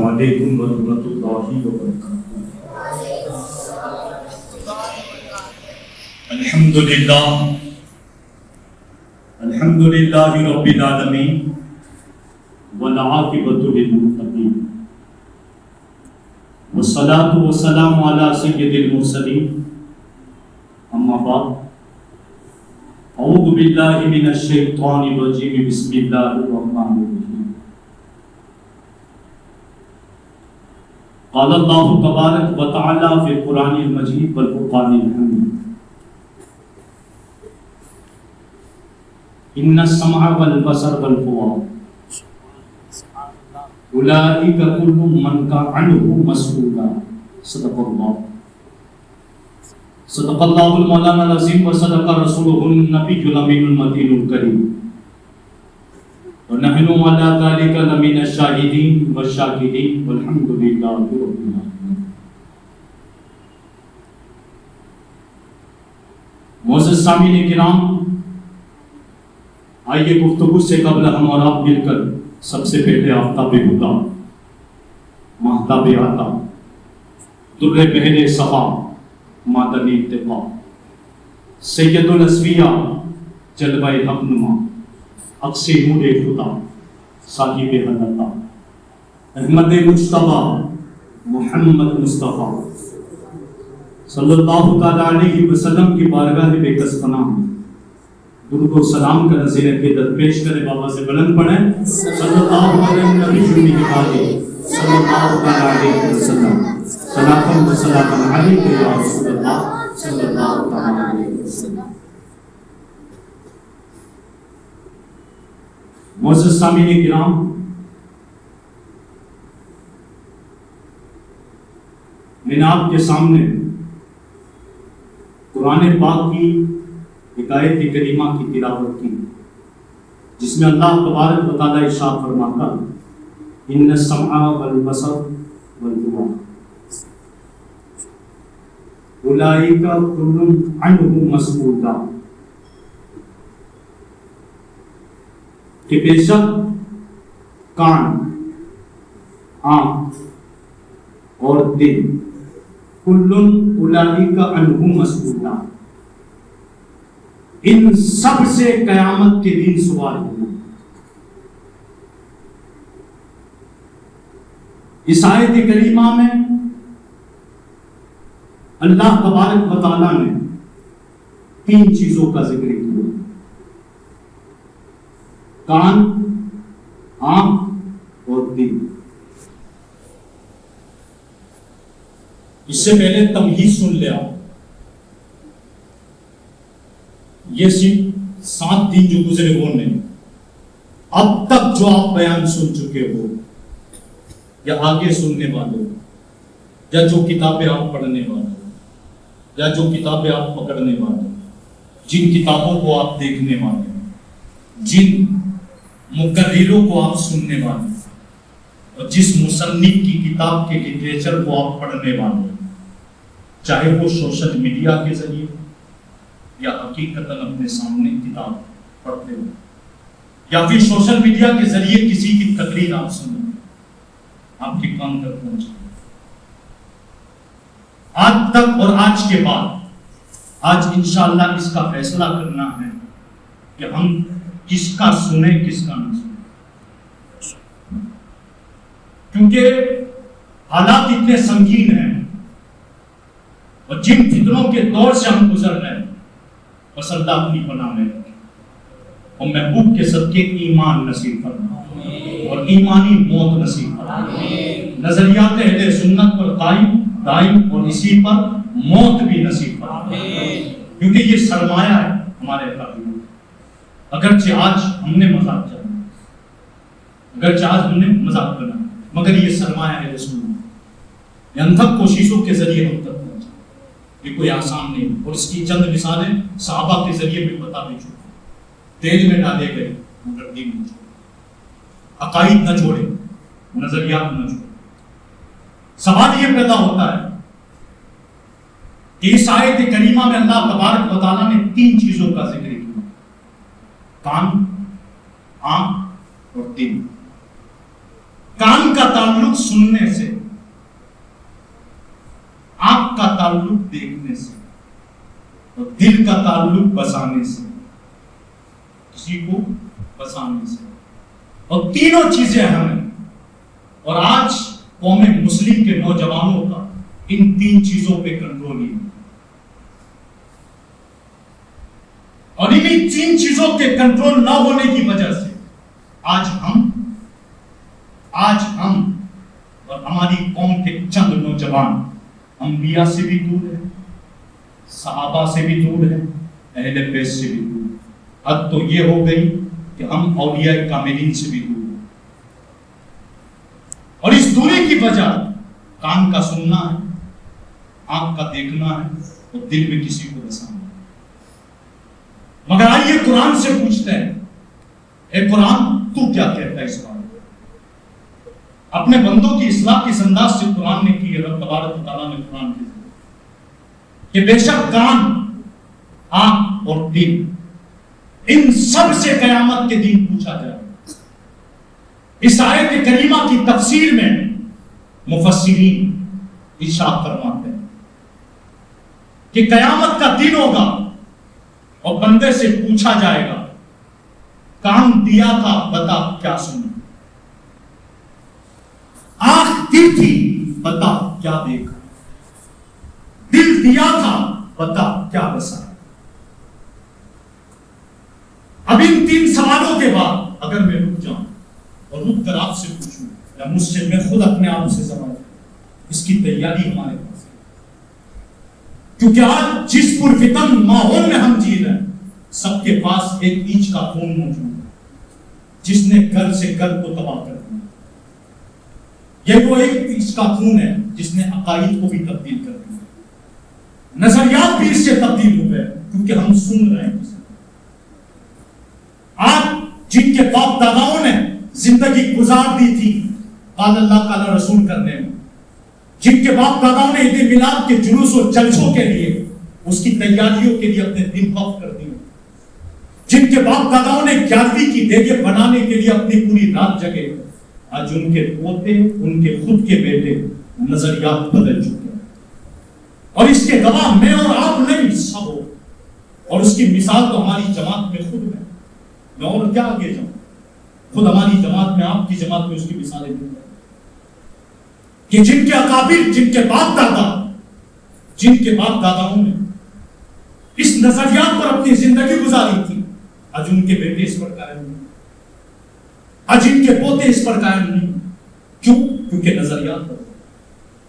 علیکم ورحمۃ اللہ وبرکاتہ۔ الحمد للہ رب العالمین والعاقبۃ للمتقین والصلاۃ والسلام علی سید المرسلین، اما بعد، اعوذ باللہ من الشیطان الرجیم، بسم اللہ الرحمن الرحیم۔ قال اللہ تبارک و تعالی فی القرآن المجید والفرقان الحمید، ان السمع والبصر والفؤاد اولئک کل من کان عنہ مسئولا۔ صدق اللہ المولانا العظیم وصدق رسولہ النبی الامین المتین الکریم، ونحن علی ذلک لمن الشاہدین والشاکرین والحمد للہ رب العالمین۔ معزز سامعین کرام، آئیے گفتگو سے قبل ہم اور آپ مل کر سب سے پہلے آفتاب ہدا، مہتاب عطا، در بحر صفا، معدن اتقا، سید الاسفیاء، جلوہ حق نما، عکس نور خدا، صاحب حضرتا، احمد مجتبیٰ محمد مصطفیٰ صلی اللہ تعالیٰ علیہ وسلم کی بارگاہ بے کس پناہ درود و سلام کا نذیر عقیدت پیش کرے۔ بابا سے بلند پڑھیں صلی اللہ علیہ وسلم، صلاۃ و سلام علیک یا رسول اللہ صلی اللہ علیہ وسلم۔ معزز سامعین کرام، میں نے آپ کے سامنے قرآن پاک کی ایک آیت کریمہ کی تلاوت کی، جس میں اللہ تبارک و تعالیٰ ارشاد فرماتا ان السمع والبصر والفؤاد اولئک کل عنہ مسئولا، کہ بے شک کان، آنکھ اور دل، کل اولئک عنہ مسئولا، ان سب سے قیامت کے دن سوال ہوگا۔ اس آیت کریمہ میں اللہ تبارک و تعالیٰ نے تین چیزوں کا ذکر کیا: کان، آنکھ اور دل۔ اس سے پہلے تمہید سن لیا، یہ صرف 7 دن جو گزرے وہ نہیں، اب تک جو آپ بیان سن چکے ہو یا آگے سننے والے، یا جو کتابیں آپ پڑھنے والے، یا جو کتابیں آپ پکڑنے والے، جن کتابوں کو آپ دیکھنے والے، جن مقرروں کو آپ سننے والے، اور جس مصنف کی کتاب کے لٹریچر کو آپ پڑھنے والے، چاہے وہ سوشل میڈیا کے ذریعے یا حقیقتاً اپنے سامنے کتاب پڑھتے ہو، یا پھر سوشل میڈیا کے ذریعے کسی کی تقریر آپ سنیں، آپ کے کام تک پہنچے، آج تک اور آج کے بعد، آج انشاءاللہ اس کا فیصلہ کرنا ہے کہ ہم کس کا سنیں کس کا نہ سنیں، کیونکہ حالات اتنے سنگین ہیں اور جن فتنوں کے دور سے ہم گزر رہے ہیں، بس اللہ اپنی پناہ میں رکھے اور محبوب کے صدقے ایمان نصیب فرما اور ایمانی موت نصیب فرما، نظریات اہل سنت پر قائم دائم اور اسی پر موت بھی نصیب فرما، کیونکہ یہ سرمایہ ہے ہمارے قابل۔ اگرچہ آج ہم نے مذاق کیا، اگرچہ آج ہم نے مذاق کرنا، مگر یہ سرمایہ ہے سنت، یہ انتھک کوششوں کے ذریعے ہم تک پہنچا، یہ کوئی آسان نہیں، اور اس کی چند مثالیں صحابہ کے ذریعے بھی بتا بھی چکے، تیل میں ڈالے گئے مگر دین نہ چھوڑے، عقائد نہ چھوڑے، نظریات نہ چھوڑے۔ سوال یہ پیدا ہوتا ہے کہ اس آیت کریمہ میں اللہ تبارک و تعالیٰ نے 3 چیزوں کا ذکر کیا: کان، آنکھ اور دل۔ کان کا تعلق سننے سے، آنکھ کا تعلق دیکھنے سے، اور دل کا تعلق بسانے سے، کسی کو بسانے سے، اور تینوں چیزیں اہم ہیں۔ اور آج قوم مسلم کے نوجوانوں کا ان تین چیزوں پہ کنٹرول نہیں، اور انہی تین چیزوں کے کنٹرول نہ ہونے کی وجہ سے آج ہم اور ہماری قوم کے چند نوجوان انبیاء سے بھی دور ہیں، صحابہ سے بھی دور ہیں، اہل بیت سے بھی دور ہیں۔ حد تو یہ ہو گئی کہ ہم اولیاء کاملین سے بھی دور ہیں، اور اس دوری کی وجہ کان کا سننا ہے، آنکھ کا دیکھنا ہے، اور دل میں کسی کو بسانا ہے۔ مگر آئیے قرآن سے پوچھتے ہیں، اے قرآن تو کیا کہتا ہے اس بارے میں؟ اپنے بندوں کی اصلاح کی انداز سے قرآن نے کی ہے۔ رب تبارک و تعالیٰ نے قرآن کی کہ بے شک کان، آنکھ اور دل، ان سب سے قیامت کے دن پوچھا جائے گا۔ اس آیت کریمہ کی تفسیر میں مفسرین ارشاد فرماتے ہیں کہ قیامت کا دن ہوگا اور بندے سے پوچھا جائے گا، کان دیا تھا بتا کیا سنا، آنکھ دی تھی بتا کیا دیکھا، دل دیا تھا بتا کیا بسا۔ اب ان تین سوالوں کے بعد اگر میں رک جاؤں اور رک کر آپ سے پوچھوں یا مجھ سے، میں خود اپنے آپ سے سوال، اس کی تیاری ہمارے پاس ہے، کیونکہ آج جس پرفتن ماحول میں ہم جی رہے ہیں سب کے پاس ایک اینچ کا خون موجود ہے جس نے گھر سے گھر کو تباہ کر دیا۔ یہ وہ ایک اینچ کا خون ہے جس نے عقائد کو بھی تبدیل کر دیا، نظریات بھی اس سے تبدیل ہوئے کیونکہ ہم سن رہے ہیں۔ آج جن کے باپ داداؤں نے زندگی گزار دی تھی قال اللہ قال رسول کرنے میں، جن کے باپ داداؤں نے عید میلاد کے جلوس و جلسوں کے لیے، اس کی تیاریوں کے لیے اپنے دن وقف کر دیے، جن کے باپ داداؤں نے 11ویں کی دیگیں بنانے کے لیے اپنی پوری رات جگے، آج ان کے پوتے، ان کے خود کے بیٹے نظریات بدل چکے ہیں، اور اس کے گواہ میں اور آپ نہیں، سب ہو۔ اور اس کی مثال تو ہماری جماعت میں خود ہے، میں اور کیا آگے جاؤں، خود ہماری جماعت میں، آپ کی جماعت میں اس کی مثالیں مل رہی کہ جن کے اکابر، جن کے باپ داداؤں نے اس نظریات پر اپنی زندگی گزاری تھی، آج ان کے بیٹے اس پر قائم نہیں، آج ان کے پوتے اس پر قائم نہیں۔ کیوں؟ کیونکہ نظریات پر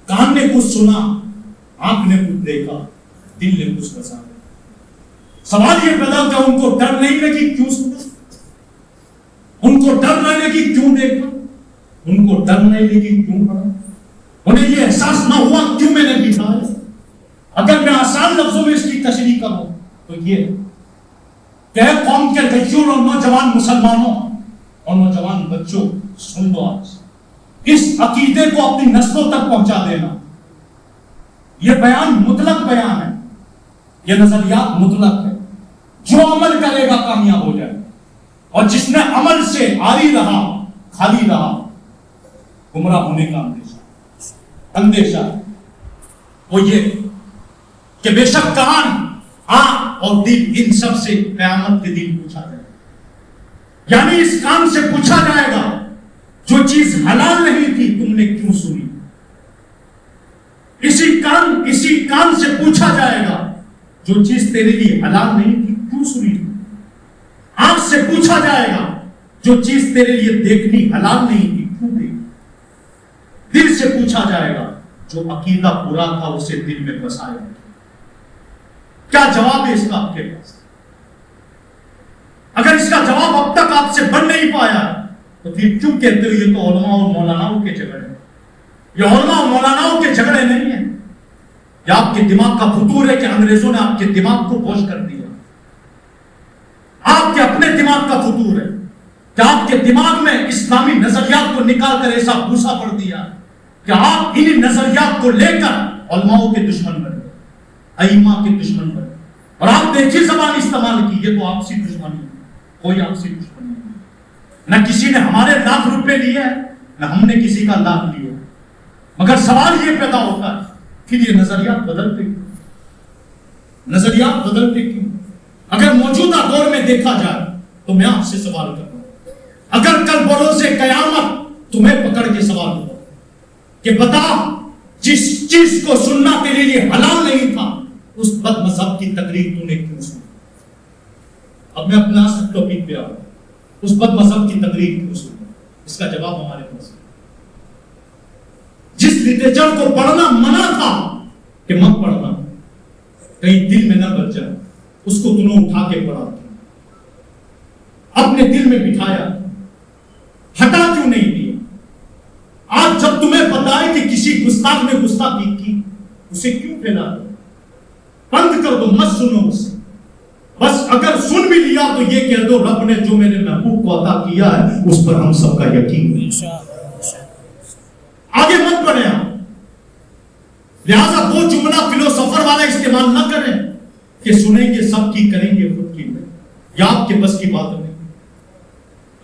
کان نے کچھ سنا، آنکھ نے کچھ دیکھا، دل نے کچھ بسا۔ سوال یہ پیدا ہوتا ان کو ڈر نہیں لگی کیوں سنا، ان کو ڈر نہیں لگی کیوں دیکھا، ان کو ڈر نہیں لگی کیوں پڑھا، انہیں یہ احساس نہ ہوا کیوں میں نے بٹھایا۔ اگر میں آسان لفظوں میں اس کی تشریح کروں تو یہ کہ قوم کے غیور اور نوجوان مسلمانوں اور نوجوان بچوں، سن لو، آج اس عقیدے کو اپنی نسلوں تک پہنچا دینا، یہ بیان مطلق بیان ہے، یہ نظریات مطلق ہے۔ جو عمل کرے گا کامیاب ہو جائے، اور جس نے عمل سے عاری رہا، خالی رہا، گمراہ ہونے کا اندیشہ ہے۔ وہ یہ کہ بے شک کان، آنکھ اور دل، ان سب سے قیامت کے دن پوچھا جائے گا، یعنی اس کان سے پوچھا جائے گا جو چیز حلال نہیں تھی تم نے کیوں سنی، اسی کان سے پوچھا جائے گا جو چیز تیرے لیے حلال نہیں تھی کیوں سنی، آنکھ سے پوچھا جائے گا جو چیز تیرے لیے دیکھنی حلال نہیں تھی کیوں دیکھی، دل سے پوچھا جائے گا جو عقیدہ برا تھا اسے دل میں بسایا۔ کیا جواب ہے اس کا آپ کے پاس؟ اگر اس کا جواب اب تک آپ سے بن نہیں پایا تو پھر کیوں کہتے ہو یہ تو علماء اور مولاناؤں کے جھگڑے ہیں؟ یہ علماء اور مولاناؤں کے جھگڑے نہیں ہیں، یہ آپ کے دماغ کا فطور ہے کہ انگریزوں نے آپ کے دماغ کو بوجھ کر دیا، آپ کے اپنے دماغ کا فطور ہے کہ آپ کے دماغ میں اسلامی نظریات کو نکال کر ایسا بھوسا پڑ دیا کہ آپ انہی نظریات کو لے کر علماؤں کے دشمن بن گئے، ائمہ کے دشمن بن گئے، اور آپ نے ایک ہی زبان استعمال کی، یہ تو آپسی دشمنی ہے، کوئی آپسی دشمنی نہیں، نہ کسی نے ہمارے لاکھ روپے لیے ہیں، نہ ہم نے کسی کا لاکھ لیا، مگر سوال یہ پیدا ہوتا ہے پھر یہ نظریات بدلتے کیوں؟ نظریات بدلتے کیوں؟ اگر موجودہ دور میں دیکھا جائے تو میں آپ سے سوال کروں، اگر کل بروز قیامت تمہیں پکڑ کے سوال ہوا کہ بتا جس چیز کو سننا تیرے لیے حلال نہیں تھا اس بد مذہب کی تقریر تو نے کیوں سنی؟ اب میں اپنا ٹاپک پہ آؤں، اس بد مذہب کی تقریر کیوں سنی؟ اس کا جواب ہمارے پاس ہے۔ جس لٹریچر کو پڑھنا منع تھا کہ مت پڑھنا، کہیں دل میں نہ بچ جائے، اس کو تم نے اٹھا کے پڑھا، اپنے دل میں بٹھایا، ہٹا کیوں نہیں دیا؟ آج جب تمہیں پتا ہے کہ کسی گستاخ نے گستاخی کی اسے کیوں پھیلا دو؟ بند کر دو، مت سنو اسے۔ بس اگر سن بھی لیا تو یہ کہہ دو رب نے جو میرے محبوب کو عطا کیا ہے اس پر ہم سب کا یقین ہے، آگے مت بڑھے آپ۔ لہذا وہ جملہ فلسفر والا استعمال نہ کریں کہ سنیں گے سب کی کریں گے خود کی، یا آپ کے بس کی بات نہیں۔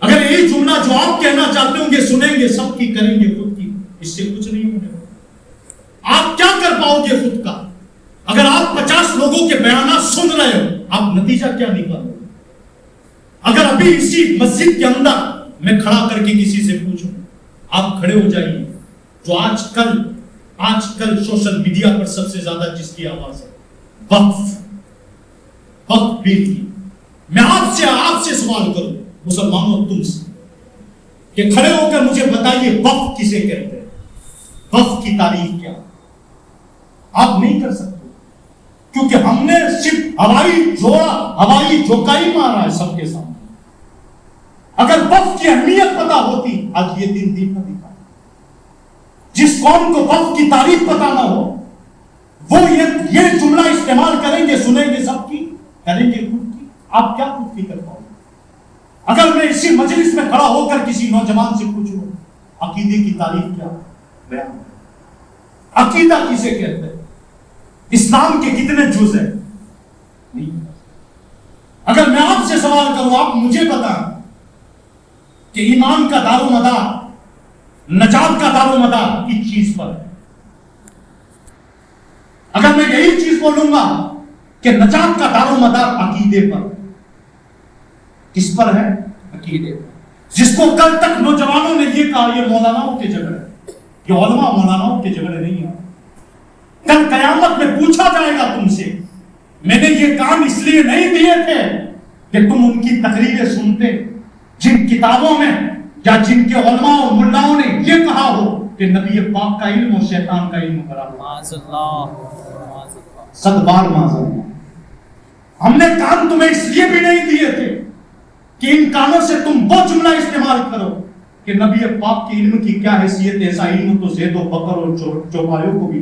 اگر یہی جملہ جو آپ کہنا چاہتے ہوں گے سنیں گے سب کی کریں گے خود کی، اس سے کچھ نہیں ہونے والا۔ آپ کیا کر پاؤ گے خود کا؟ اگر آپ 50 لوگوں کے بیانات سن رہے ہو آپ نتیجہ کیا نکالو گے؟ اگر ابھی اسی مسجد کے اندر میں کھڑا کر کے کسی سے پوچھوں، آپ کھڑے ہو جائیے، جو آج کل سوشل میڈیا پر سب سے زیادہ جس کی آواز ہے، وقف بل کی، میں آپ سے سوال کروں مسلمانوں تم سے کہ کھڑے ہو کر مجھے بتائیے وقف کسے کہتے ہیں، وقف کی تعریف کیا؟ آپ نہیں کر سکتے کیونکہ ہم نے صرف ہوائی جھوکائی مارا ہے سب کے سامنے۔ اگر وقف کی اہمیت پتا ہوتی آج یہ دن نہ دکھا۔ جس قوم کو وقف کی تعریف پتا نہ ہو وہ یہ جملہ استعمال کریں گے سنیں گے سب کی کریں گے خود کی، آپ کیا خود کی کر پاؤ گے؟ اگر میں اسی مجلس میں کھڑا ہو کر کسی نوجوان سے پوچھوں عقیدے کی تعریف کیا بیان، عقیدہ کسے کہتے ہیں، اسلام کے کتنے جز ہیں، نہیں۔ اگر میں آپ سے سوال کروں آپ مجھے بتائیں کہ ایمان کا دار و مدار، نجات کا دار و مدار کس چیز پر ہے؟ اگر میں یہی چیز بولوں گا کہ نجات کا دار و مدار عقیدے پر، کس پر ہے؟ عقیدے پر۔ جس کو کل تک نوجوانوں نے یہ کہا یہ مولاناؤں کے جھگڑے، یہ علماء مولاناؤں کے جھگڑے نہیں ہیں، کل قیامت میں پوچھا جائے گا تم سے میں نے یہ کام اس لیے نہیں دیے تھے کہ تم ان کی تقریریں سنتے جن کتابوں میں یا جن کے علماء اور ملاؤں نے یہ کہا ہو کہ نبی پاک کا علم اور شیطان کا علم برابر، صد بار معاذ اللہ۔ ہم نے کام تمہیں اس لیے بھی نہیں دیے تھے کہ ان کانوں سے تم وہ جملہ استعمال کرو کہ نبی پاک کے علم کی کیا حیثیت، ایسا علم تو زید و بکر اور چوپایوں کو بھی۔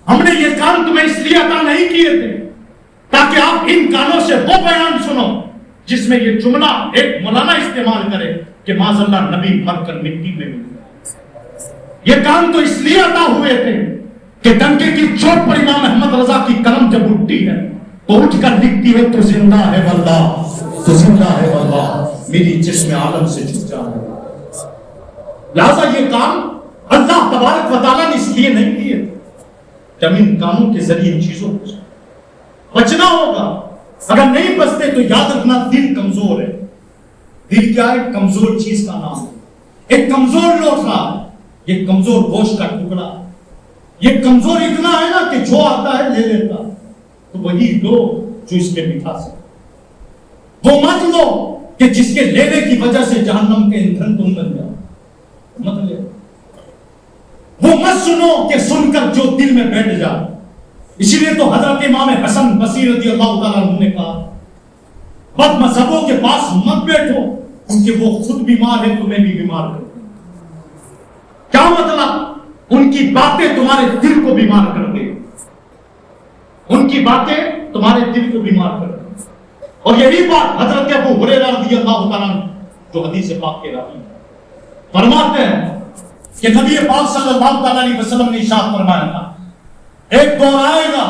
ہم نے یہ کام تمہیں اس لیے عطا نہیں کیے تھے تاکہ آپ ان کانوں سے وہ بیان سنو جس میں یہ جملہ ایک مولانا استعمال کرے کہ معاذ اللہ نبی مر کر مٹی میں مل گئے۔ یہ کام تو اس لیے عطا ہوئے تھے کہ ڈنکے کی چوٹ پر امام احمد رضا کی قلم جب اٹھتی ہے تو اٹھ کر لکھتی ہے تو زندہ ہے واللہ، تو زندہ ہے واللہ، میری جسم عالم سے چھٹ جانا۔ لہذا یہ کام اللہ تبارک و تعالیٰ نے اس لیے نہیں کیے کہ ہم ان کاموں کے ذریعے ان چیزوں کو بچنا ہوگا۔ اگر نہیں بچتے تو یاد رکھنا دل کمزور ہے۔ دل کیا ہے؟ کمزور چیز کا نام ہے۔ ایک کمزور لوٹا، یہ کمزور گوشت کا ٹکڑا، یہ کمزور اتنا ہے نا کہ جو آتا ہے لے لیتا، تو وہی لو جو اس میں مٹھا سکے، وہ مت لو کہ جس کے لینے کی وجہ سے جہنم کے ایندھن تم بن جاؤ، مت لے۔ وہ مت سنو کہ سن کر جو دل میں بیٹھ جائے۔ اسی لیے تو حضرت امام حسن بصری رضی اللہ تعالیٰ عنہ نے کہا بد مذہبوں کے پاس مت بیٹھو کیونکہ وہ خود بیمار ہے تمہیں بھی بیمار کرتے ہیں۔ کیا مطلب؟ ان کی باتیں تمہارے دل کو بیمار کر دے، ان کی باتیں تمہارے دل کو بیمار کر دے۔ اور یہی بات حضرت ابو ہریرہ رضی اللہ تعالیٰ عنہ جو حدیث پاک کے راوی فرماتے ہیں کہ نبی پاک صلی اللہ تعالیٰ علیہ وسلم نے ارشاد فرمایا تھا ایک دور آئے گا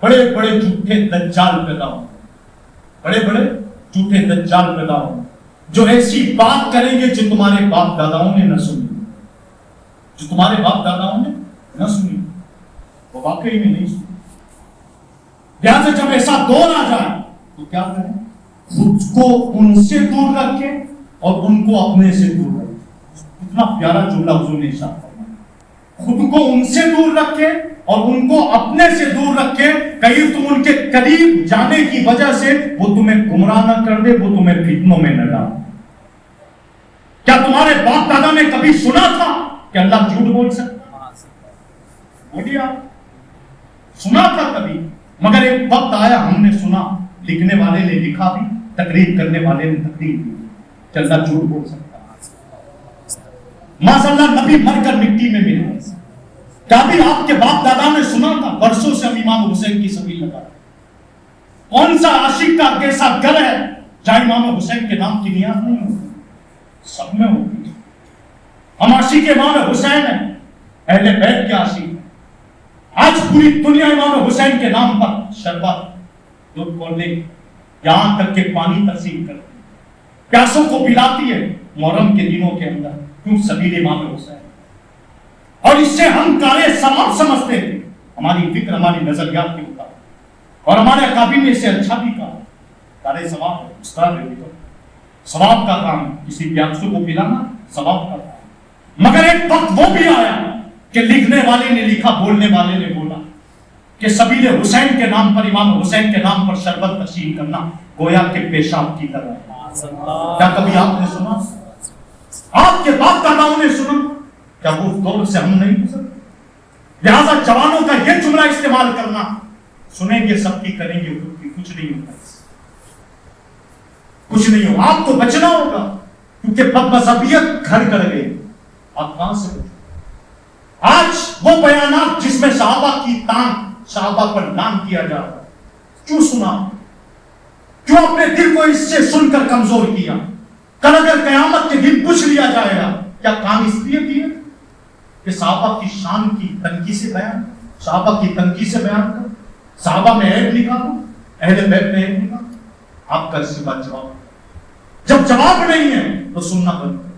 بڑے بڑے جھوٹے دجال پیدا ہوں، بڑے بڑے جھوٹے دجال پیدا ہوں، جو ایسی بات کریں گے جو تمہارے باپ داداؤں نے نہ سنی، جو تمہارے باپ داداؤں نے نہ سنی، وہ واقعی میں نہیں سنی۔ لہٰذا جب ایسا دور آ جائے تو کیا کریں؟ خود کو ان سے دور رکھے اور ان کو اپنے سے دور رکھے۔ اتنا پیارا جملہ حضور نے ارشاد فرمایا، خود کو ان سے دور رکھے اور ان کو اپنے سے دور رکھے، کہیں تم ان کے قریب جانے کی وجہ سے وہ تمہیں گمراہ نہ کر دے، وہ تمہیں فتنوں میں نہ ڈال۔ کیا تمہارے باپ دادا نے کبھی سنا تھا کہ اللہ جھوٹ بول سکتا؟ بولیا سنا تھا کبھی، مگر ایک وقت آیا ہم نے سنا، لکھنے والے نے لکھا بھی، تقریر کرنے والے نے تقریر کی کہ اللہ جھوٹ بول سکتا۔ ماشاء اللہ نبی مر کر مٹی میں ملے، کیا بھی آپ کے باپ دادا نے سنا تھا؟ برسوں سے ہم امام حسین کی سبیل لگا، کون سا عاشق کا کیسا گھر ہے جہاں امام حسین کے نام کی نیاز نہیں ہوتی؟ سب میں ہوتی ہے۔ ہم عاشق امام حسین ہیں، اہل بیت کے عاشق ہیں۔ آج پوری دنیا امام حسین کے نام پر شربت، دودھ کولڈ ڈرنک، یہاں تک کہ پانی تقسیم کرتی ہے، پیاسوں کو پلاتی ہے محرم کے دنوں کے اندر، کیوں؟ سبیل امام حسین۔ اور اس سے ہم کارے ثواب سمجھتے تھے، ہماری فکر ہماری نظریات کے مطابق، اور ہمارے اکابر نے اسے اچھا بھی کہا، کارے ثواب ہے، اس طرح بھی تو ثواب کا کام ہے، کسی پیاسوں کو پلانا ثواب کا کام۔ مگر ایک وقت وہ بھی آیا کہ لکھنے والے نے لکھا، بولنے والے نے بولا کہ سبیل حسین کے نام پر، امام حسین کے نام پر شربت تقسیم کرنا گویا کہ پیشاب کی طرح ہے۔ کیا کبھی آپ نے سنا؟ آپ کے باپ داداؤں نے سنا؟ کیا وہ دور سے ہم نہیں گزر؟ لہذا جوانوں کا یہ جملہ استعمال کرنا، سنیں گے سب کی، کریں گے کچھ نہیں ہوتا، کچھ نہیں ہوگا۔ آپ کو بچنا ہوگا، کیونکہ بد مذہبیت گھر کر گئی۔ آپ کہاں سے بچو؟ آج وہ بیانات جس میں صحابہ کی تان، صحابہ پر نام کیا جا رہا ہے، کیوں سنا؟ کیوں اپنے دل کو اس سے سن کر کمزور کیا؟ کل اگر قیامت کے دن پوچھ لیا جائے گا، کیا کام اس لیے کیے کہ صحابہ کی شان کی تنقید سے بیان، صحابہ کی تنقید سے بیان کر، صحابہ میں عیب نکالو، اہل بیت میں عیب نکالو؟ آپ کا اس کے بعد جواب، جب جواب نہیں ہے تو سننا بند کرو۔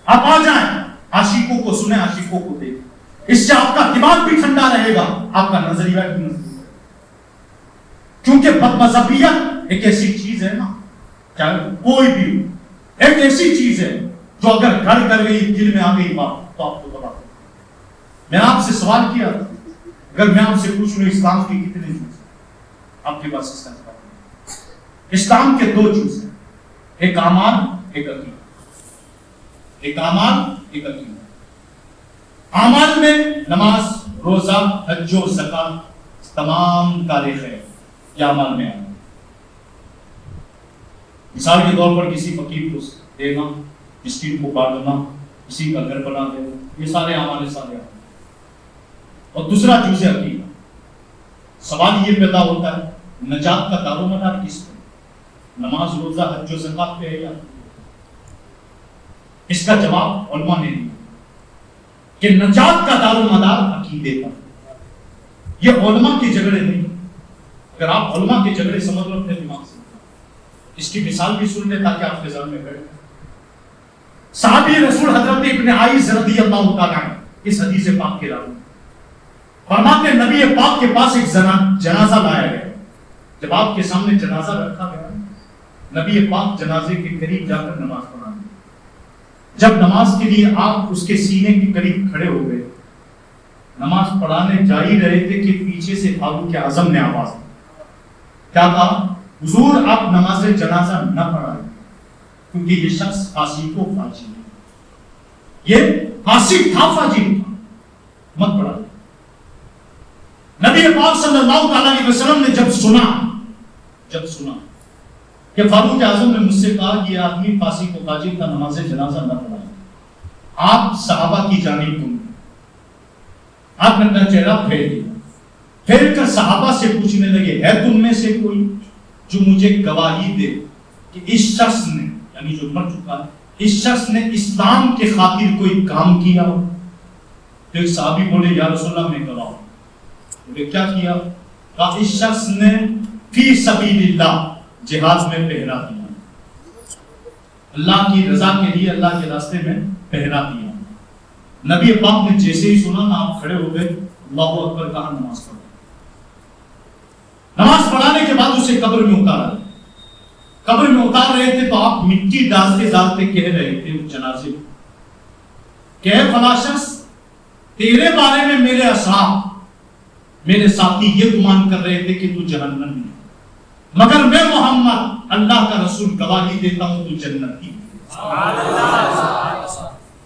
آپ آ جائیں، عاشقوں کو سنیں، عاشقوں کو دیکھیں، اس سے آپ کا دماغ بھی ٹھنڈا رہے گا، آپ کا نظریہ بھی نظریہ، کیونکہ بد مذہبیت ایک ایسی چیز ہے نا، چاہے کوئی بھی ایک ایسی چیز ہے جو اگر گھر کر گئی، دل میں آ گئی بات، تو آپ کو بتا دوں۔ میں آپ سے سوال کیا تھا، اگر میں آپ سے پوچھ لوں اسلام کی کتنے جز ہیں، آپ کے پاس اس کا جواب نہیں۔ اسلام کے دو جز ہیں، ایک اعمال، ایک عقیدہ۔ ایک اعمال، ایک عقیدہ۔ اعمال میں نماز، روزہ، حج و زکات، تمام کارے خیر، یہ اعمال میں آتا ہے۔ مثال کے طور پر کسی فقیر کو دینا، مسکین کو بانٹنا، کسی کا گھر بنا دینا، یہ سارے اعمال سارے آتے ہیں۔ اور دوسرا جز عقیدہ۔ سوال یہ پیدا ہوتا ہے، نجات کا دار و مدار کس پہ؟ نماز، روزہ، حج و زکات پہ ہے یا؟ اس کا جواب علماء نے دیا کہ نجات کا دار و مدار عقیدے پر۔ یہ علماء کے جھگڑے نہیں، اگر آپ علماء کے جھگڑے سمجھ لو اپنے دماغ سے، اس کی مثال بھی سن لیں تاکہ آپ کے ذہن میں بیٹھے۔ صحابی رسول حضرت ابن عائذ رضی اللہ تعالیٰ عنہ اس حدیث پاک کے راوی فرماتے ہیں، نبی پاک کے پاس ایک جنازہ لایا گیا۔ جب آپ کے سامنے جنازہ رکھا گیا، نبی پاک جنازے کے قریب جا کر نماز پڑھا۔ جب نماز کے لیے آپ اس کے سینے کے قریب کھڑے ہو گئے، نماز پڑھانے جا ہی رہے تھے کہ پیچھے سے فاروق اعظم نے آواز دی۔ کیا کہا؟ حضور آپ نماز جنازہ نہ پڑھائیں، کیونکہ یہ شخص فاسق و فاجر ہے، یہ فاسق تھا، فاجر تھا، مت پڑھائیں۔ نبی پاک صلی اللہ علیہ وسلم نے جب سنا کہ فاروق اعظم نے مجھ سے کہا کہ یہ آدمی فاسق و فاجر کا، نماز جنازہ نہ پڑھائیں، آپ صحابہ کی جانب تم، آپ نے اپنا چہرہ پھیر دیا، پھیر کر صحابہ سے پوچھنے لگے، ہے تم میں سے کوئی جو مجھے گواہی دے کہ اس شخص نے، یعنی جو مر چکا ہے، اس شخص نے اسلام کے خاطر کوئی کام کیا ہو؟ تو ایک صحابی بولے، یا رسول اللہ میں گواہ ہوں۔ بولے کیا کیا؟ کہا اس شخص نے فی سبیل اللہ جہاد میں پہرا دیا۔ اللہ کی رضا کے لیے اللہ کے راستے میں پہرا دیا. نبی پاک نے جیسے ہی سنا نا آپ کھڑے ہو گئے, اللہ اکبر کہا, نماز پڑھو. نماز پڑھانے کے بعد اسے قبر میں اتارا. قبر میں اتار رہے تھے تو آپ مٹی ڈالتے ڈالتے کہہ رہے تھے اس جنازے کو کہ اے فلاں شخص, تیرے بارے میں میرے اصحاب, میرے ساتھی یہ گمان کر رہے تھے کہ تو جہنم میں, مگر میں محمد اللہ کا رسول گواہی دیتا ہوں تو جنت کی.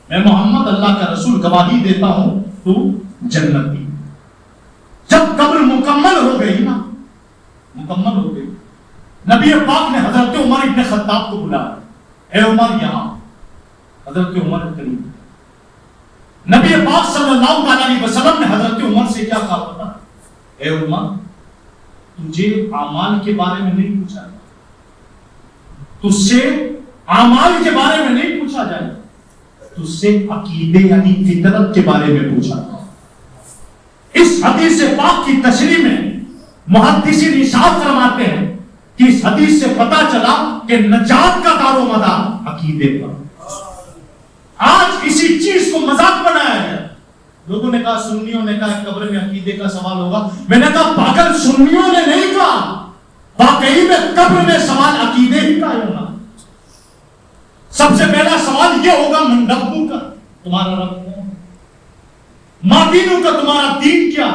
میں محمد اللہ کا رسول گواہی دیتا ہوں تو جنت کی. جب قبر مکمل ہو گئی نا, مکمل ہو گئی, نبی پاک نے حضرت عمر ابن خطاب کو بلایا. اے عمر یہاں. حضرت عمر قریب. نبی پاک صلی اللہ علیہ وسلم نے حضرت عمر سے کیا کہا پتا؟ اے عمر, تجھے اعمال کے بارے میں نہیں پوچھا جائے, تجھ سے اعمال کے بارے میں نہیں پوچھا جائے, تجھ سے عقیدے یعنی فطرت کے بارے میں پوچھا جائے. اس حدیث پاک کی تشریح میں محدثین ارشاد فرماتے ہیں کہ اس حدیث سے پتا چلا کہ نجات کا دار و مدار عقیدے پر. آج اسی چیز کو مذاق بنایا گیا. لوگوں نے کہا, سنیوں نے کہا قبر میں عقیدے کا سوال ہوگا. میں نے کہا پاگل, سنیوں نے نہیں کہا, واقعی میں قبر میں سوال عقیدے ہی کا ہوگا. سب سے پہلا سوال یہ ہوگا, من ربک کا, تمہارا رب کون, ما دینک کا, تمہارا دین کیا.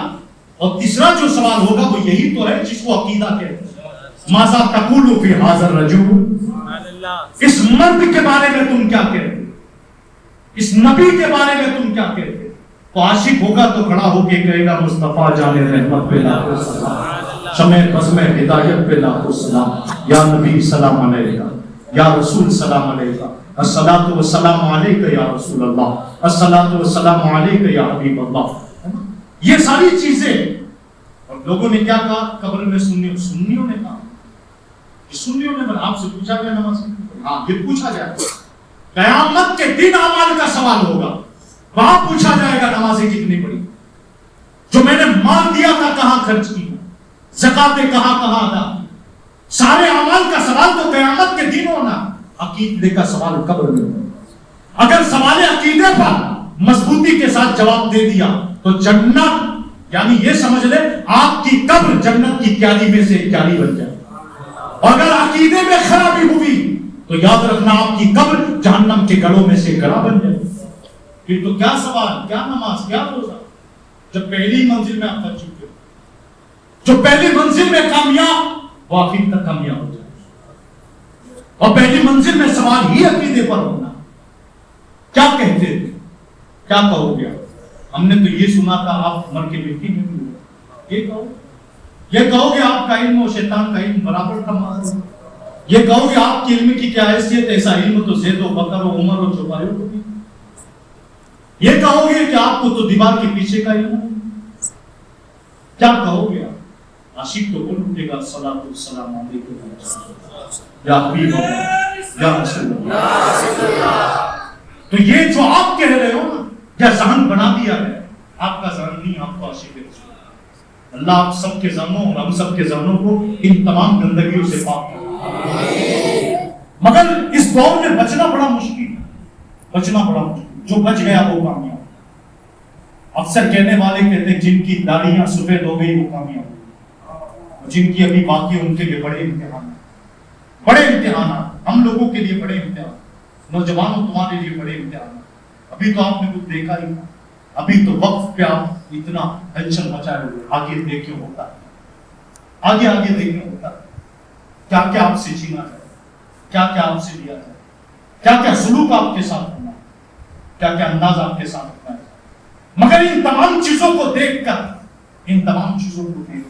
اور تیسرا جو سوال ہوگا وہ یہی تو ہے جس کو عقیدہ کہتے ہیں. ماذا تقول فی ھذا الرجل, اس مرد کے بارے میں تم کیا کہتے, اس نبی کے بارے میں تم کیا کہتے. تو عاشق ہوگا تو کھڑا ہو کے کہے گا, مصطفیٰ جان رحمت پہ لاکھوں سلام, شمع بزم ہدایت پہ لاکھوں سلام, یا نبی سلام علیکہ, یا رسول سلام علیکہ, الصلاۃ والسلام علیکہ یا رسول اللہ, الصلاۃ والسلام علیکہ یا حبیب اللہ. یہ ساری چیزیں. اور لوگوں نے کیا کہا قبر میں, سنیوں نے کہا, سنیوں نے آپ سے پوچھا گیا نماز, ہاں یہ پوچھا جائے. قیامت کے دن اعمال کا سوال ہوگا, وہاں پوچھا جائے گا نمازیں کتنی پڑھی, جو میں نے مال دیا تھا کہاں خرچ کی, زکاتیں کہاں کہاں ادا کی. سارے اعمال کا سوال تو قیامت کے دن ہونا, عقیدے کا سوال قبر میں ہونا. اگر سوال عقیدے پر مضبوطی کے ساتھ جواب دے دیا تو جنت, یعنی یہ سمجھ لے آپ کی قبر جنت کی کیاری میں سے کیاری بن جائے. اور اگر عقیدے میں خرابی ہوئی تو یاد رکھنا آپ کی قبر جہنم کے گڑھوں میں سے گڑھا بن جائے. پھر تو کیا سوال, کیا نماز, کیا روزہ, جب پہلی منزل میں آپ پہنچ چکے ہو. جو پہلی منزل میں کامیاب وہ آخر تک کامیاب ہو جائے. اور پہلی منزل میں سوال ہی عقیدے پر ہونا. کیا کہتے تھے, کیا کہو گے, ہم نے تو یہ سنا تھا آپ مر کے مٹی میں ہوئے, یہ کہو گے آپ کا علم و شیطان کا علم برابر تھا. یہ کہو گے آپ کی علم کی کیا حیثیت, ایسا علم تو زید و بکر و عمر و جبائر کو بھی. یہ کہو گے کہ آپ کو تو دیوار کے پیچھے کا علم ہے. کیا کہو گے آپ. عاشق تو بول اٹھے گا, الصلاۃ والسلام علیکم یا حبیب اللہ یا رسول اللہ. تو یہ جو آپ کہہ رہے ہو نا, یا ذہن بنا دیا ہے, آپ کا ذہن نہیں, آپ کو عاشق ہے. اللہ آپ سب کے ذہنوں اور ہم سب کے ذہنوں کو ان تمام گندگیوں سے پاک کرے. مگر اس دور میں بچنا بڑا مشکل ہے, بچنا بڑا مشکل. جو بچ گیا وہ کامیاب. اکثر کہنے والے کہتے ہیں جن کی داڑیاں سفید ہو گئی وہ کامیاب ہوئی, جن کی ابھی باقی ان کے لیے بڑے امتحان, بڑے امتحانات. ہم لوگوں کے لیے بڑے امتحان, نوجوانوں تمہارے لیے بڑے امتحان. ابھی تو آپ نے کچھ دیکھا ہی, ابھی تو وقت پہ آپ اتنا ٹینشن مچائے ہوئے. آگے دیکھیں ہوتا ہے, آگے آگے دیکھیں ہوتا ہے. کیا کیا آپ سے چھینا جائے, کیا کیا آپ سے لیا جائے, کیا کیا سلوک آپ کے ساتھ ہونا, کیا کیا انداز آپ کے ساتھ ہوتا ہے. مگر ان تمام چیزوں کو دیکھ کر, ان تمام چیزوں کو دیکھ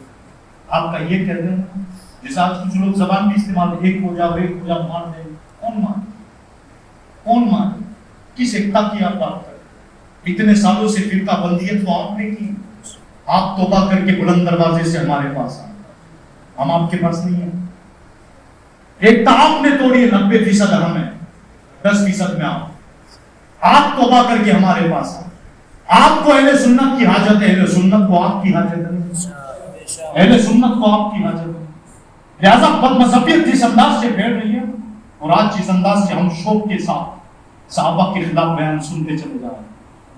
آپ کا یہ کہتے ہیں, جیسے آج کچھ لوگ زبان بھی استعمال, ایک ہو جاؤ ایک ہو جاؤ, مان دے. کون مان, کون مان, کس ایکتا کی آپ بات کریں. اتنے سالوں سے فرقہ بندیت تو آپ نے کی, آپ توبہ کر کے بلند دروازے سے ہمارے پاس آئے, ہم آپ کے پاس نہیں ہیں. ایکتا آپ نے توڑی ہے, 90% ہم ہیں, 10% میں آپ توبہ کر کے ہمارے پاس آئے. آپ کو اہل سنت کی حاجت ہے, اہل سنت کو آپ کی حاجت ہے, اہل سنت کو آپ کی حاجت ہے. لہذا بد مذہبیت جس انداز سے پھیل رہی ہے اور آج جس انداز سے ہم شوق کے ساتھ صحابہ کے خلاف بیان سنتے چلے جا رہے ہیں،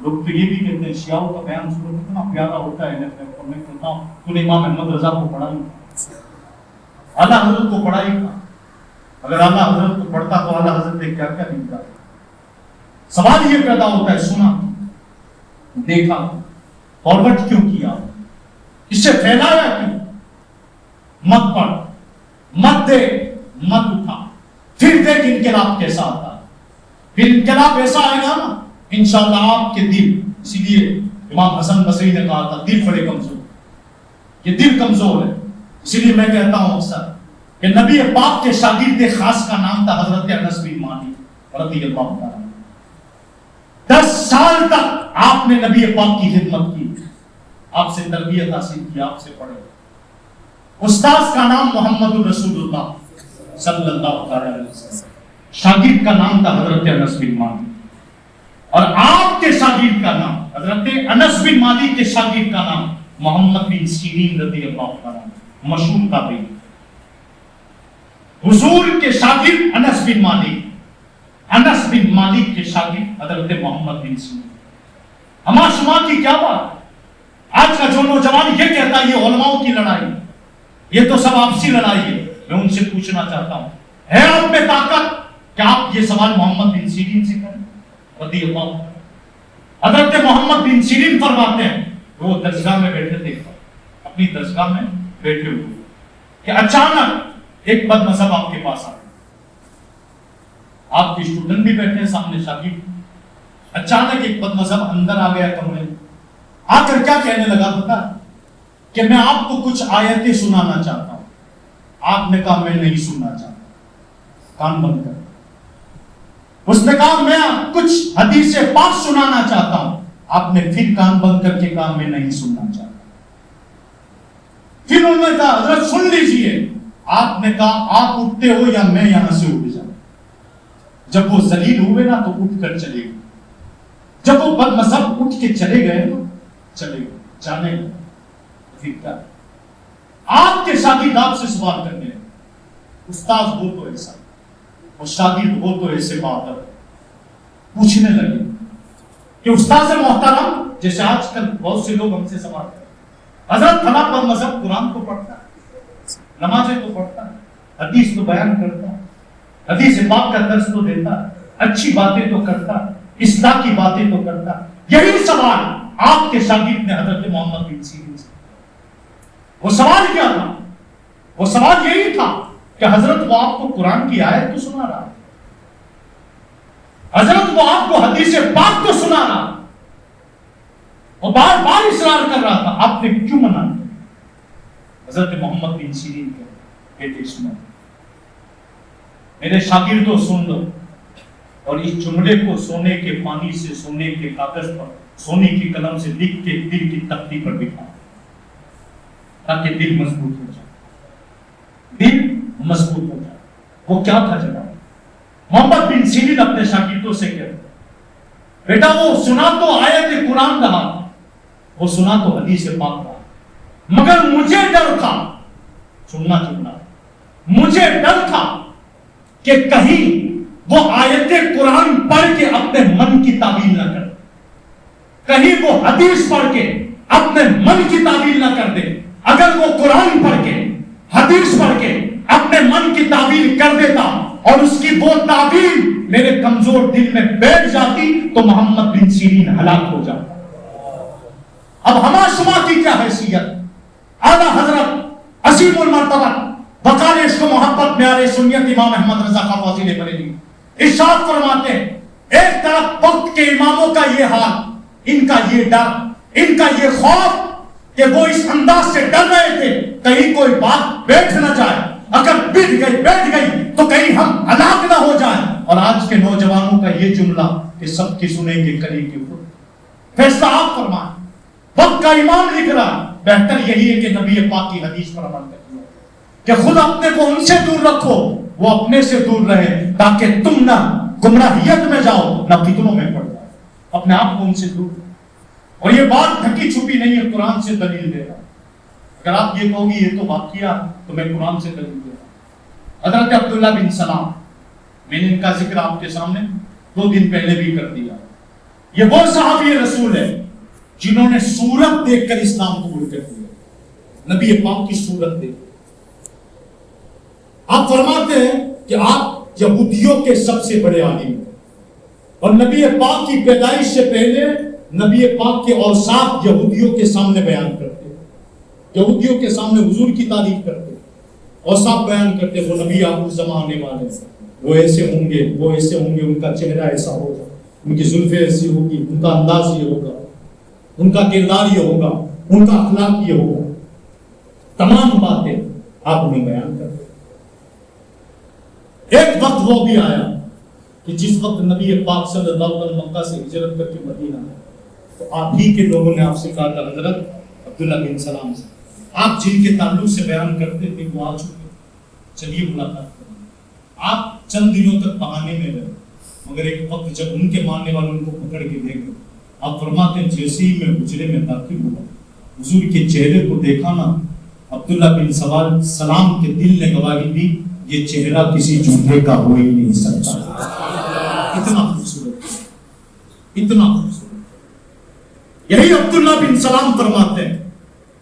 لوگ تو یہ بھی کہتے ہیں شیعوں کا بیان سنو کتنا پیارا ہوتا ہے، میں کہتا ہوں تو نے امام احمد رضا کو پڑھا نہیں، اعلیٰ حضرت کو پڑھا ہی تھا، اگر اعلیٰ حضرت کو پڑھتا تو اعلیٰ حضرت نے کیا کیا نہیں کہا۔ سوال یہ پیدا ہوتا ہے سنا دیکھا فارورڈ کیوں کیا، اس سے پھیلایا کیوں؟ مت پڑھ، مت دے، مت اٹھا، پھر دیکھ انقلاب کیسا آتا ہے، پھر انقلاب ایسا آئے گا نا انشاءاللہ آپ کے دل، اسی لیے امام حسن بصری نے کہا تھا دل بڑے کمزور، یہ دل کمزور ہے، اسی لیے میں کہتا ہوں اکثر کہ نبی پاک کے شاگرد خاص کا نام تھا حضرت انس بن مالک رضی اللہ عنہ۔ 10 سال تک آپ نے نبی پاک کی خدمت کی، آپ سے تربیت حاصل کی، آپ سے پڑھے۔ استاذ کا نام محمد الرسول اللہ صلی اللہ علیہ وسلم، شاگرد کا نام تھا حضرت انس بن مالک، اور آپ کے شاگرد کا نام حضرت انس بن مالک کے شاگرد کا نام محمد بن سیرین رضی اللہ عنہ، مشہور تابعی۔ حضور کے شاگرد انس بن مالک، انس بن مالک کے شاگرد حضرت محمد بن سیرین۔ ہما شما کی کیا بات؟ آج کا جو نوجوان یہ کہتا ہے یہ علماؤں کی لڑائی، یہ تو سب آپسی لڑائی ہے، میں ان سے پوچھنا چاہتا ہوں ہے آپ میں طاقت کہ آپ یہ سوال محمد بن سیرین سے کریں رضی اللہ عنہ؟ حضرت محمد بن سیرین فرماتے ہیں وہ درسگاہ میں بیٹھے تھے، اپنی درسگاہ میں بیٹھے ہوئے کہ اچانک ایک بد مذہب آپ کے پاس آ گیا، آپ کے اسٹوڈنٹ بھی بیٹھے ہیں سامنے شاگرد، اچانک ایک بد مذہب اندر آ گیا کمرے میں، آ کر کیا کہنے لگا پتا کہ میں آپ کو کچھ آیتیں سنانا چاہتا ہوں۔ آپ نے کہا میں نہیں سننا چاہتا، کان بند کر۔ اس نے کہا میں کچھ حدیث پاک سنانا چاہتا ہوں، آپ نے پھر کان بند کر کے کہا میں نہیں سننا چاہتا۔ پھر انہوں نے کہا حضرت سن لیجئے، آپ نے کہا آپ اٹھتے ہو یا میں یہاں سے اٹھ جاؤں؟ جب وہ ذلیل ہوئے نا تو اٹھ کر چلے گئے، جب وہ بد مذہب اٹھ کے چلے گئے چلے گئے جانے گئے، آپ کے شاگرد آپ سے سوال کرنے لگے، استاذ ہو تو ایسا اور شاگرد ہو تو ایسے بات پوچھنے لگے کہ استاذ محترم، جیسے آج کل بہت سے لوگ ہم سے سوال کرتے ہیں حضرت فلاں بد مذہب قرآن تو پڑھتا ہے، نمازیں تو پڑھتا ہے، حدیث تو بیان کرتا ہے، حدیث پاک کا درس تو دیتا ہے، اچھی باتیں تو کرتا ہے، اصلاح کی باتیں تو کرتا ہے۔ یہی سوال آپ کے شاگرد نے حضرت محمد بن سیرین سے، وہ سوال کیا تھا؟ وہ سوال یہی تھا کہ حضرت وہ آپ کو قرآن کی آیت تو سنا رہا ہے، حضرت وہ آپ کو حدیث پاک تو سنا رہا ہے، اور بار بار اصرار کر رہا تھا، آپ نے کیوں منع کیا؟ حضرت محمد بن سیرین کے بیٹے سنو، میرے شاگردوں سن لو، اور اس جملے کو سونے کے پانی سے، سونے کے کاغذ پر، سونے کی قلم سے لکھ کے دل کی تختی پر بٹھا، تاکہ دل مضبوط ہو جائے، دل مضبوط ہو جائے۔ وہ کیا تھا جناب؟ محمد بن سیرین اپنے شاگردوں سے کہتے بیٹا وہ سنا تو آیت قرآن رہا، وہ سنا تو حدیث پاک رہا، مگر مجھے ڈر تھا، سننا چننا، مجھے ڈر تھا کہ کہیں وہ آیت قرآن پڑھ کے اپنے من کی تعبیر نہ کر، کہیں وہ حدیث پڑھ کے اپنے من کی تعبیر نہ کر دے۔ اگر وہ قرآن پڑھ کے حدیث پڑھ کے اپنے من کی تعبیر کر دیتا اور اس کی وہ تعبیر میرے کمزور دل میں بیٹھ جاتی تو محمد بن سیرین ہلاک ہو جاتا۔ اب ہما شما کی کیا حیثیت؟ اعلیٰ حضرت عظیم المرتبہ وقار عشق و محبت معیار سنیت امام احمد رضا خان فاضل بریلوی ارشاد فرماتے ہیں ایک طرف وقت کے اماموں کا یہ حال، ان کا یہ ڈر، ان کا یہ خوف کہ وہ اس انداز سے ڈر رہے تھے کہیں کوئی بات بیٹھ نہ جائے، اگر بیٹھ گئی تو کہیں ہم ہلاک نہ ہو جائیں۔ اور آج کے نوجوانوں کا یہ جملہ کہ سب کی سنیں گے کریں گے، فیصلہ آپ فرمائیں، وقت کا امام لکھ رہا، بہتر یہی ہے کہ نبی پاک کی حدیث پر عمل کریں کہ خود اپنے کو ان سے دور رکھو، وہ اپنے سے دور رہے، تاکہ تم نہ گمراہیت میں جاؤ نہ فتنوں میں پڑ جاؤ، اپنے آپ کو ان سے دور۔ اور یہ بات ڈھکی چھپی نہیں ہے، قرآن سے دلیل دے رہا۔ اگر آپ یہ کہو گی یہ تو واقعہ تو میں قرآن سے دلیل دے رہا۔ حضرت عبداللہ بن سلام میں نے ان کا ذکر آپ کے سامنے 2 دن پہلے بھی کر دیا. یہ وہ صحابی رسول ہے جنہوں نے صورت دیکھ کر اسلام قبول کر دیا. نبی پاک کی صورت دیکھ آپ فرماتے ہیں کہ آپ یہودیوں کے سب سے بڑے عالم ہیں اور نبی پاک کی پیدائش سے پہلے نبی پاک کے اوصاف یہودیوں کے سامنے بیان کرتے, یہودیوں کے سامنے حضور کی تعریف کرتے, اوصاف بیان کرتے. وہ نبی آپ اس زمانے والے ہیں, وہ ایسے ہوں گے, وہ ایسے ہوں گے, ان کا چہرہ ایسا ہوگا, ان کی زلفیں ایسی ہوگی, ان کا انداز یہ ہوگا, ان کا کردار یہ ہوگا, ان کا اخلاق یہ ہوگا. تمام باتیں آپ انہیں بیان کرتے. ایک وقت وہ بھی آیا کہ جس وقت نبی پاک صلی اللہ علیہ وسلم مکہ سے ہجرت کر کے مدینہ آئے تو آپ ہی کے لوگوں نے آپ سے کہا تھا حضرت عبداللہ بن سلام سے, آپ جن کے تعلق سے بیان کرتے تھے وہ آ چکے, چلیے ملاقات کریں. آپ چند دنوں تک بہانے میں رہے, مگر ایک وقت جب ان کے ماننے والوں کو پکڑ کے لے گئے, آپ فرماتے ہیں جیسے ہی میں حجرے میں داخل ہوا, حضور کے چہرے کو دیکھا نا, عبداللہ بن سلام کے دل نے گواہی دی یہ چہرہ کسی جھوٹے کا ہو ہی نہیں سکتا. اتنا خوبصورت, اتنا خوبصورت. یہی عبداللہ بن سلام فرماتے ہیں,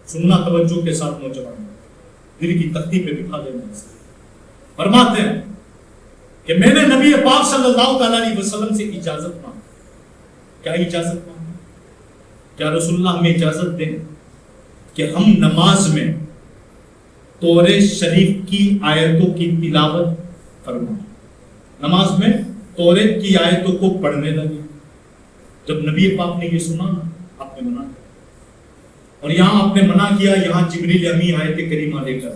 سننا توجہ کے ساتھ نوجوان, دل کی تختی پہ بٹھا دینا. فرماتے ہیں کہ میں نے نبی پاک صلی اللہ علیہ وسلم سے اجازت مانگی. کیا اجازت مانگی؟ کیا رسول اللہ ہمیں اجازت دیں کہ ہم نماز میں توریت شریف کی آیتوں کی تلاوت فرمائیں. نماز میں توریت کی آیتوں کو پڑھنے لگے. جب نبی پاک نے یہ سنا نا, آپ نے منع کیا, اور یہاں آپ نے منع کیا, یہاں جبریل امی آیت کریمہ لے کر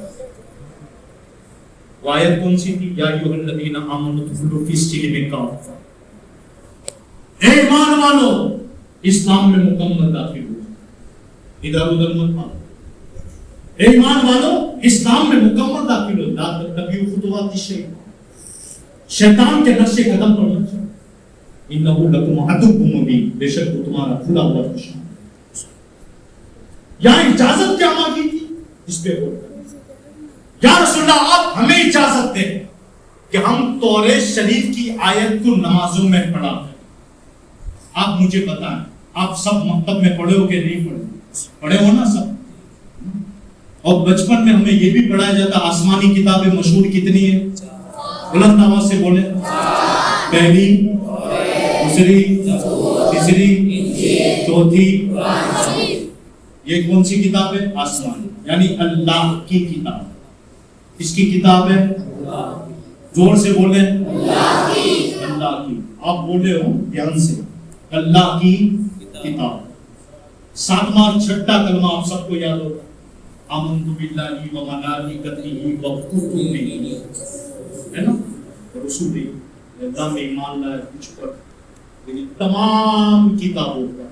وہ آیت کون سی تھی؟ یا ایھا الذین آمنوا ادخلوا فی السلم کافہ, اے ایمان والو اسلام میں مکمل داخل ہو, ادھر ادھر مت مانو. اے ایمان والو اسلام میں مکمل داخل ہو, لا تتبعوا خطوات الشیطان, شیطان کے نقش قدم پر مت چلو, انہ لکم عدو مبین, بے شک وہ تمہارا کھلا ہوا دشمن. یہاں اجازت کیا مانگی تھی اس پہ غور کریں. یا رسول اللہ آپ ہمیں اجازت دیں کہ ہم توریت شریف کی آیت کو نمازوں میں پڑھا کریں. آپ مجھے بتائیں, آپ سب مکتب میں پڑھے ہو کہ نہیں پڑھے؟ پڑھے ہو نا سب. اور بچپن میں ہمیں یہ بھی پڑھایا جاتا آسمانی کتابیں مشہور کتنی ہیں؟ بلند آواز سے بولیں. پہلی, دوسری, تیسری, چوتھی. یہ کون سی کتاب ہے؟ آسمانی, یعنی اللہ کی کتاب. اس کی کتاب ہے, زور سے بولیں, اللہ کی. آپ بولے ہو دھیان سے, اللہ کی کتاب. 7واں 6واں کلمہ آپ سب کو یاد ہوگا, آمنت باللہ و ملائکتہ و کتبہ, ہے نا, رسول اللہ میں ایمان لایا کچھ پر, لیکن تمام کتابوں پر,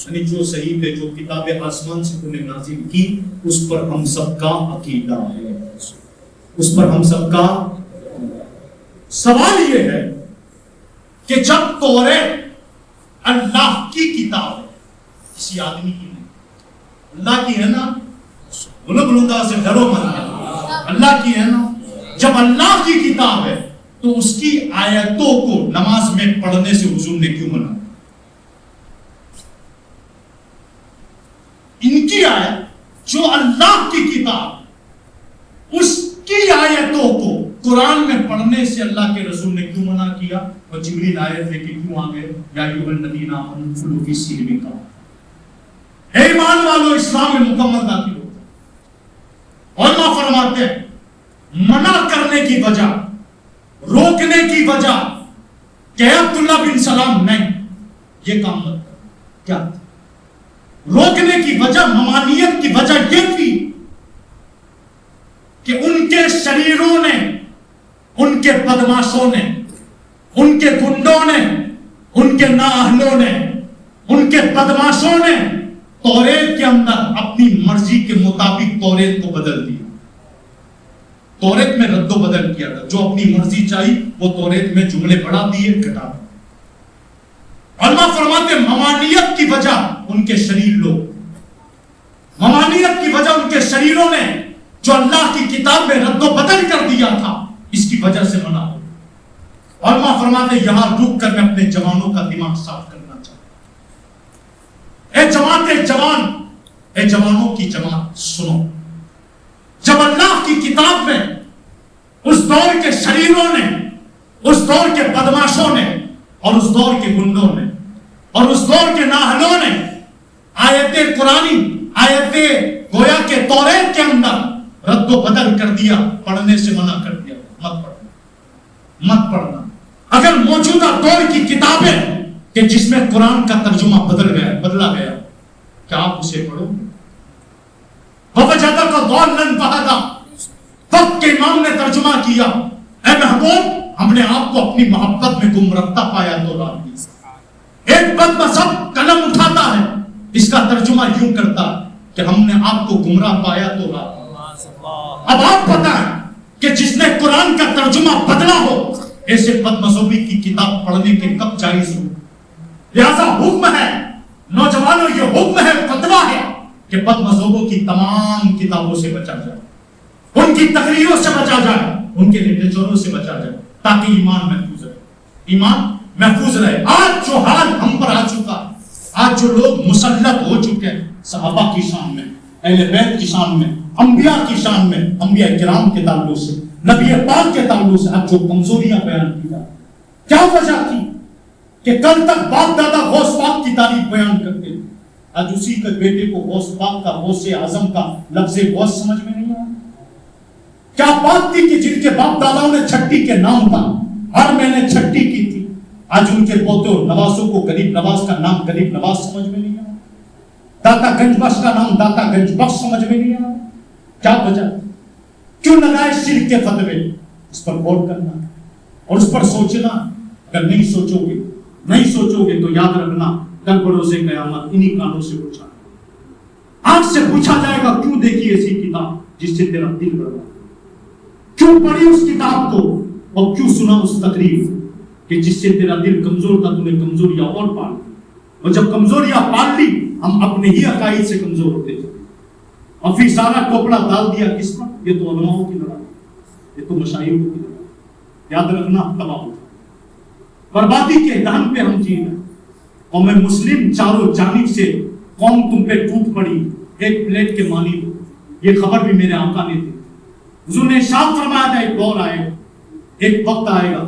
یعنی جو صحیح ہے, جو کتاب آسمان سے انہیں نازل کی, اس پر ہم سب کا عقیدہ ہے, اس پر ہم سب کا. سوال یہ ہے کہ جب توریت اللہ کی کتاب ہے, کسی آدمی کی نہیں, اللہ کی ہے نا, بولو بلندہ سے ڈرو مت, اللہ کی ہے نا. جب اللہ کی کتاب ہے تو اس کی آیتوں کو نماز میں پڑھنے سے حضور نے کیوں منع؟ ان کی آیت جو اللہ کی کتاب, اس کی آیتوں کو قرآن میں پڑھنے سے اللہ کے رسول نے کیوں منع کیا؟ اور جبریل آیت لے کے کیوں آ گئے, یا ایھا الذین آمنوا ادخلوا فی السلم کافہ, اے ایمان والو اسلام میں مکمل داخل ہو. اور ماں فرماتے ہیں منع کرنے کی وجہ, روکنے کی وجہ کہ عبداللہ بن سلام نہیں یہ کام مت کر. کیا روکنے کی وجہ, ممانعت کی وجہ یہ تھی کہ ان کے شریروں نے, ان کے بدماشوں نے, ان کے گنڈوں نے, ان کے نااہلوں نے, ان کے بدماشوں نے توریت کے اندر اپنی مرضی کے مطابق توریت کو بدل دیا. توریت میں رد و بدل کیا تھا, جو اپنی مرضی چاہی وہ توریت میں جملے بڑھا دیے, گھٹا دیے. علماء فرماتے ہیں ممانعت کی وجہ ان کے شریر لوگ, ممانعت کی وجہ ان کے شریروں نے جو اللہ کی کتاب میں رد و بدل کر دیا تھا, اس کی وجہ سے منع ہو. علماء فرماتے یہاں رک کر میں اپنے جوانوں کا دماغ صاف کرنا چاہتا ہوں۔ اے جوان، اے جوان، اے جوانوں کی جماعت سنو، جب اللہ کی کتاب میں اس دور کے شریروں نے، اس دور کے بدماشوں نے اور اس دور کے گنڈوں نے اور اس دور کے نااہلوں نے آیت قرآنی، آیت گویا کے توریت کے اندر رد و بدل کر دیا، پڑھنے سے منع کر دیا، مت پڑھنا، مت پڑھنا۔ اگر موجودہ دور کی کتابیں کہ جس میں قرآن کا ترجمہ بدلا گیا، کیا آپ اسے پڑھو؟ وَوَجَدَكَ ضَالًّا فَهَدَىٰ، وقت کے امام نے ترجمہ کیا، اے محبوب ہم نے آپ کو اپنی محبت میں گم رفتہ پایا تو راہ دی۔ ایک بد مذہب قلم اٹھاتا ہے، اس کا ترجمہ یوں کرتا کہ ہم نے آپ کو گمراہ پایا تو راہ دی۔ اب آپ بتائیں کہ جس نے قرآن کا ترجمہ بدلا ہو، ایسے بد مذہبی کی کتاب پڑھنے کے کب جائز ہو؟ لہذا حکم ہے نوجوانوں، یہ حکم ہے، فتویٰ ہے کہ بد مذہبوں کی تمام کتابوں سے بچا جائے، ان کی تقریروں سے بچا جائے، ان کے لٹریچروں سے بچا جائے، تاکہ ایمان محفوظ رہے، ایمان محفوظ رہے۔ آج جو حال ہم پر آ چکا، آج جو لوگ مسلط ہو چکے ہیں صحابہ کی شان میں، اہل بیت کی شان میں، انبیاء کی شان میں، انبیاء کرام کے تعلق سے، نبی پاک کے تعلق سے، آج جو کمزوریاں بیان کی جا، کیا وجہ تھی کہ کل تک باپ دادا غوث پاک کی تعریف بیان کرتے ہیں، آج اسی کے بیٹے کو غوث پاک کا، غوث اعظم کا لفظ غوث سمجھ میں نہیں آیا؟ کیا بات تھی کہ جن کے باپ داداؤں نے چھٹی کے نام تھا، ہر مہینے چھٹی کی تھی، آج ان کے پوتوں نوازوں کو غریب نواز کا نام غریب نواز سمجھ میں نہیں آیا؟ داتا گنج بخش کا نام داتا گنج بخش سمجھ میں نہیں آیا؟ کیا وجہ؟ کیوں لگائے شرک کے فتوے؟ اس پر غور کرنا اور اس پر سوچنا۔ اگر نہیں سوچو گے تو یاد رکھنا کل بروز قیامت انہی کانوں سے پوچھا، آنکھ سے پوچھا جائے گا کیوں دیکھی ایسی کتاب جس سے تیرا دل بڑھا، کیوں پڑھی اس کتاب کو اور کیوں سنا اس تقریر کہ جس سے تیرا دل کمزور تھا، تو نے کمزوریاں اور پال لی، اور جب کمزوریاں پال لی ہم اپنے ہی عقائد سے کمزور ہوتے تھے، اور پھر سارا ٹوپڑا ڈال دیا کس پر؟ یہ تو علماؤں کی لڑائی، یہ تو مشائخوں کی لڑائی، یاد رکھنا تباہ ہوتا، بربادی کے دہن پہ ہم جی رہے ہیں۔ قوم مسلم چاروں جانب سے قوم تم پہ ٹوٹ پڑی، ایک پلیٹ کے مانی ہو، یہ خبر بھی میرے آقا نے دی۔ حضور نے ارشاد فرمایا تھا ایک دور آئے گا، ایک وقت آئے گا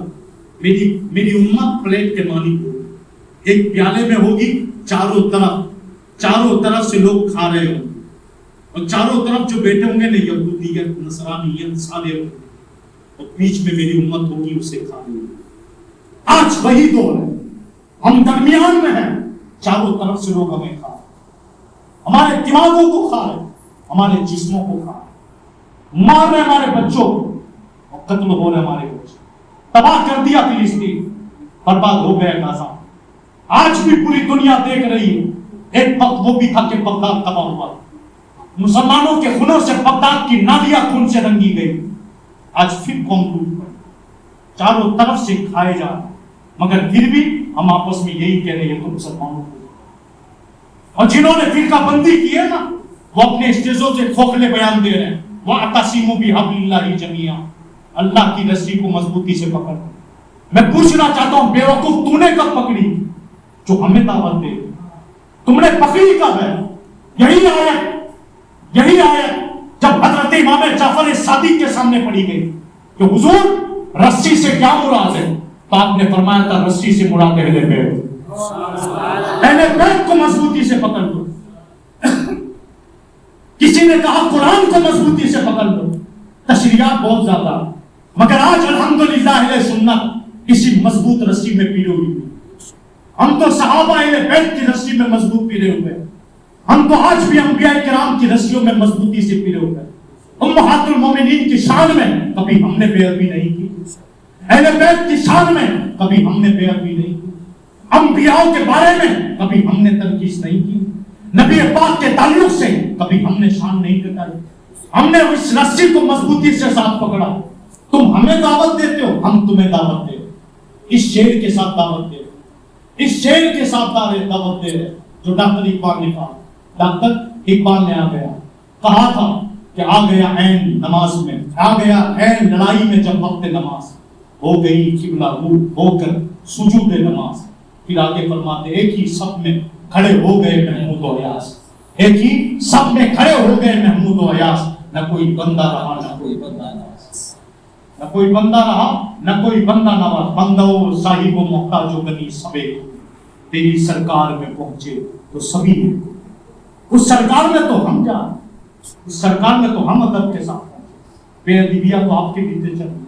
میری امت پلیٹ کے مانی ہو، ایک پیالے میں ہوگی، چاروں طرف سے لوگ کھا رہے ہوں، اور چاروں طرف جو بیٹھے ہوں گے نا، یہودیت، نصرانیت، سارے ہوں گے، اور بیچ میں میری امت ہوگی، اسے کھا رہی ہوگی۔ آج وہی دور ہے، ہم درمیان میں ہیں، چاروں طرف سے لوگ ہمیں کھا رہے، ہمارے دماغوں کو کھا رہے، ہمارے جسموں کو کھا رہے، مار رہے ہمارے بچوں کو، اور قتل ہو رہے ہمارے بچے، تباہ کر دیا فلسطین، برباد ہو گئے غزہ۔ آج بھی پوری دنیا دیکھ رہی ہے، ایک وقت وہ بھی تھا کہ بغداد تباہ ہوا، مسلمانوں کے خونوں سے بغداد کی نالیاں خون سے رنگی گئی، آج پھر قوم ٹوٹ پڑی، چاروں طرف سے کھائے جا رہے، مگر پھر بھی ہم آپس میں یہی کہہ رہے ہیں تو مسلمانوں کو، اور جنہوں نے فرقہ بندی کی ہے نا، وہ اپنے اسٹیجوں سے کھوکھلے بیان دے رہے ہیں، وَاعْتَصِمُوا بِحَبْلِ اللَّهِ جَمِيعًا، اللہ کی رسی کو مضبوطی سے پکڑ۔ میں پوچھنا چاہتا ہوں بے وقوف تو نے کب پکڑی جو ہمیں دعوت دے؟ تم نے پکڑی کب ہے؟ یہی آیت جب حضرت امام جعفر صادق کے سامنے پڑھی گئی کہ حضور رسی سے کیا مراد ہے، تو آپ نے فرمایا تھا رسی سے مراد اہل بیت، اہل بیت کو مضبوطی سے پکڑ لو۔ کسی نے کہا قرآن کو مضبوطی سے پکڑ لو، تشریحات بہت زیادہ، مگر آج الحمدللہ اہل سنت اسی مضبوط رسی میں پیرے ہوئی، ہم تو صحابہ اہل بیت کی رسی میں مضبوط پیرے ہوئے، ہم تو آج بھی انبیاء کرام کی رسیوں میں مضبوطی سے پیرے ہوئے، امہات المومنین کی شان میں کبھی ہم نے بے ادبی نہیں کی، اہل بیت کی شان میں کبھی ہم نے بے ادبی نہیں کی، انبیاء کے بارے میں کبھی ہم نے تنقید نہیں کی، نبی پاک کے تعلق سے کبھی ہم نے شان نہیں کٹائی، ہم نے اس رسی کو مضبوطی سے ساتھ پکڑا۔ تم ہمیں دعوت دیتے ہو، ہم تمہیں دعوت دے رہے، اس شعر کے ساتھ دعوت دے رہے، اس شعر کے ساتھ دعوت دے رہے جو ڈاکٹر اقبال نے کہا۔ ڈاکٹر اقبال نے کہا تھا کہ آ گیا عین نماز میں، آ گیا عین لڑائی میں جب وقت نماز، ہو گئی قبلہ رو ہو کر سجود نماز. پھر آگے فرماتے ایک ہی صف میں کھڑے ہو گئے محمود و ایاس. ایک ہی صف میں کھڑے ہو گئے محمود و ایاس. نہ کوئی بندہ رہا نہ کوئی بندہ نواز. نہ کوئی بندہ رہا نہ کوئی بندہ نواز. بندہ و صاحب و محتاج و غنی سبے تیری سرکار میں پہنچے تو سبھی اس سرکار میں تو ہم جائیں, اس سرکار میں تو ہم ادب کے ساتھ ہیں. بے ادبیہ تو آپ کے بیتے چل رہی,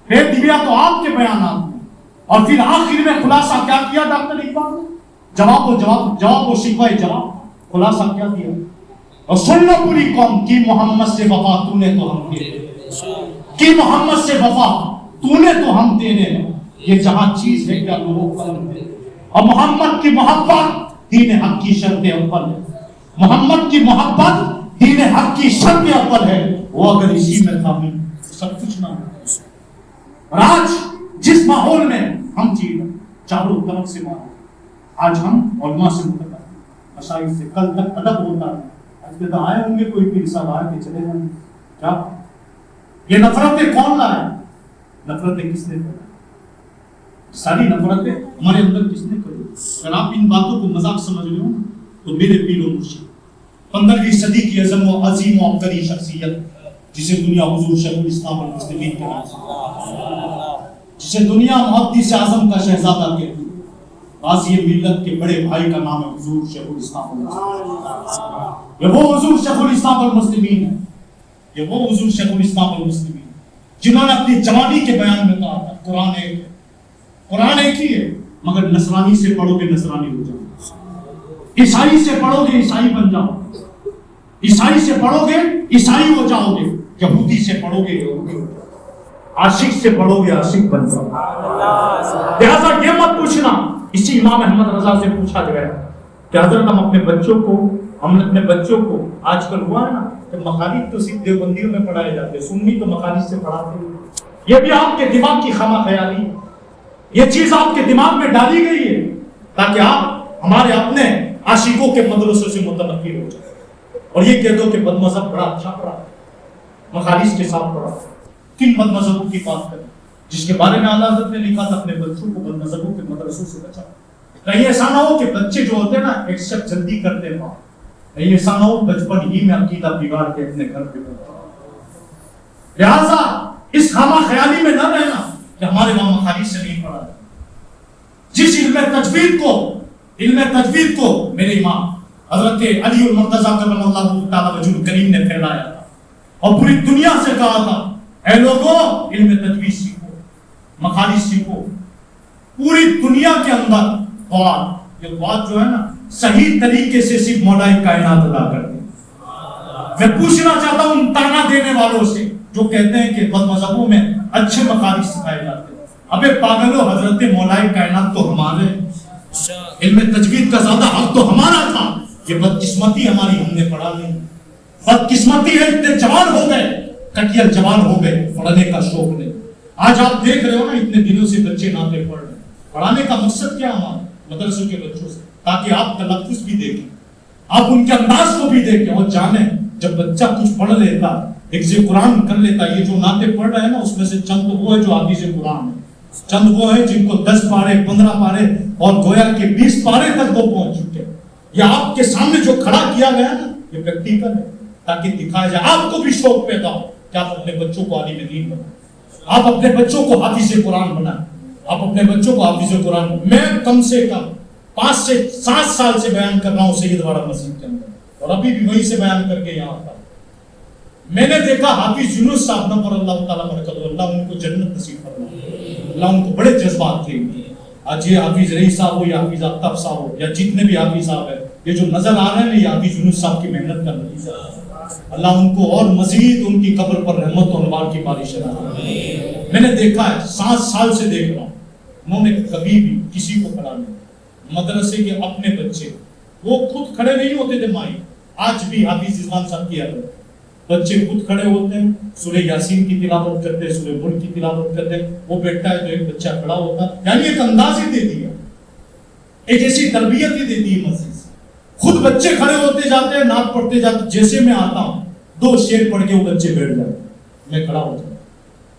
بے ادبیہ تو آپ کے بیانات میں. اور پھر آخر میں خلاصہ کیا کیا ڈاکٹر اقبال نے؟ جواب و شکوہ جواب. خلاصہ کیا دیا؟ اور سن لو پوری قوم کی محمد سے وفا تو نے تو ہم دے کی محمد سے وفا تو نے تو ہم دینے ہیں. یہ جہاں چیز ہے کیا لوگوں قلم ہے. اور محمد کی محبت دین حق کی شرط اول ہے. محمد کی محبت دین حق کی شرط اول ہے. وہ اگر اسی میں تھا سب کچھ نہ ہو. اور آج جس ماحول میں ہم جی رہے چاروں طرف سے ماحول, آج ہم علماء سے متقابل مشائخ سے کل تک ادب ہوتا ہے. آج کے تو آئے ہوں گے کوئی پیر صاحب آئے کہ چلے جائیں کیا یہ نفرتیں کون لائے؟ نفرتیں کس نے کری؟ ساری نفرتیں ہمارے اندر کس نے کری؟ اگر آپ ان باتوں کو مذاق سمجھ رہے ہو تو میرے پیر و مرشد 15ویں صدی کی عظیم و عبقری شخصیت جسے دنیا حضور شیخ الاسلام والمسلمین کے نام سے, جسے دنیا محدث اعظم کا شہزادہ کہتی ہے, غازی ملت کے بڑے بھائی کا نام ہے حضور شیخ الاسلام والمسلمین. یہ وہ حضور شیخ الاسلام والمسلمین ہے, یہ وہ حضور شیخ الاسلام والمسلمین جنہوں نے اپنی جوانی کے بیان میں کہا تھا قرآن ایک ہے, قرآن ایک ہی ہے, مگر نصرانی سے پڑھو گے نصرانی ہو جاؤ, عیسائی سے پڑھو گے عیسائی بن جاؤ, عیسائی سے پڑھو گے عیسائی ہو جاؤ گے, یہودی سے پڑھو گے یہودی ہو جاؤ, عاشق سے پڑھو گے عاشق بن جاؤ. لہذا یہ مت پوچھنا, اسی امام احمد رضا سے پوچھا گیا کہ حضرت ہم اپنے بچوں کو آج کل ہوا ہے نا کہ مخالف تو صرف دیوبندیوں میں پڑھائے جاتے ہیں, سنی تو مخالف سے پڑھاتے ہیں. یہ بھی آپ کے دماغ کی خامہ خیالی ہے, یہ چیز آپ کے دماغ میں ڈالی گئی ہے تاکہ آپ ہمارے اپنے عاشقوں کے مدرسوں سے متنفر ہو جائیں اور یہ کہہ دو کہ بد مذہب بڑا اچھا پڑھا, مخالف کے ساتھ پڑھا. کن بد مذہبوں کی بات کریں جس کے بارے میں اعلیٰ حضرت نے لکھا تھا اپنے بچوں کو بد مذہبوں کے مدرسوں سے بچا. کہیں ایسا نہ ہو کہ بچے جو ہوتے ہیں نا ایکسپٹ جلدی کرتے ہیں, کہیں ایسا نہ ہو بچپن ہی میں عقیدہ بگاڑ کے اپنے گھر پہ کرتا. لہٰذا اس خامہ خیالی میں نہ رہنا کہ ہمارے وہاں مخالف سے نہیں پڑھا جائے. جس علم تجوید کو میرے امام حضرت علی المرتضیٰ کرم اللہ تعالی وجہ کریم نے پھیلایا تھا اور پوری دنیا سے کہا تھا اے لوگوں علم تجوید سیکھو, مخالف سیکھو. پوری دنیا کے اندر یہ بات جو ہے نا صحیح طریقے سے صرف مولا کائنات ادا کرتے ہیں. میں پوچھنا چاہتا ہوں ان تانا دینے والوں سے جو کہتے ہیں کہ بد مذہبوں میں اچھے مخالف سکھائے جاتے ہیں, ابے پاگلو, حضرت مولا کائنات تو ہمارے, علم تجوید کا زیادہ حق تو ہمارا تھا. یہ بدقسمتی ہماری, ہم نے پڑھا نہیں. بدقسمتی ہے اتنے جوان ہو گئے, کٹیل جوان ہو گئے, پڑھنے کا شوق نہیں. آج آپ دیکھ رہے ہو نا اتنے دنوں سے بچے ناطے پڑھ رہے ہیں. پڑھانے کا مقصد کیا ہمارا مدرسوں کے بچوں سے, تاکہ آپ تلفظ بھی دیکھیں, آپ ان کے انداز کو بھی دیکھیں اور جانیں جب بچہ کچھ پڑھ لیتا, حفظ قرآن کر لیتا. یہ جو ناطے پڑھ رہے ہیں نا اس میں سے چند وہ ہے جو حافظ قرآن ہے, چند وہ ہے جن کو 10 پارے 15 پارے اور گویا کہ 20 پارے تک وہ پہنچ چکے. یہ آپ کے سامنے جو کھڑا کیا گیا نا یہ پریکٹیکل ہے تاکہ دکھایا جائے, آپ کو بھی شوق پیدا ہو کہ آپ اپنے بچوں کو عالم دین بنائیں, آپ اپنے بچوں کو حافظ قرآن بنائیں, آپ اپنے بچوں کو حافظ قرآن. میں کم سے کم 5 سے 7 سال سے بیان کر رہا ہوں سید وارا مسجد کے اندر, اور ابھی بھی وہیں سے بیان کر کے یہاں آتا ہوں. میں نے دیکھا حافظ یونس صاحب نور اللہ تعالیٰ برکاتہ, اللہ ان کو جنت نصیب فرمائے, اللہ ان کو بڑے جذبات تھے. آج یہ حافظ رئی صاحب ہو یا حافظ آفتاب صاحب ہو یا جتنے بھی حافظ صاحب ہیں, یہ جو نظر آ رہے ہیں یہ حافظ یونس صاحب کی محنت کا نتیجہ ہے. اللہ ان کو اور مزید ان کی قبر پر رحمت و انوار کی بارش عطا. میں نے دیکھا ہے 7 سال سے دیکھ رہا ہوں, انہوں نے کبھی بھی کسی کو کھڑا نہیں. مدرسے کے اپنے بچے وہ خود کھڑے نہیں ہوتے تھے مائی, آج بھی حافظ رضوان صاحب کی عادت, بچے خود کھڑے ہوتے ہیں, سورہ یاسین کی تلاوت کرتے ہیں, سورہ ملک کی تلاوت کرتے ہیں, وہ بیٹھتا ہے تو ایک بچہ کھڑا ہوتا ہے. یعنی ایک انداز ہی دے دیا, ایک ایسی تربیت ہی دے دی مسجد سے. خود بچے کھڑے ہوتے جاتے ہیں, نعت پڑھتے جاتے. جیسے میں آتا ہوں 2 شعر پڑھ کے وہ بچے بیٹھ جاتے, میں کھڑا ہوتا ہوں.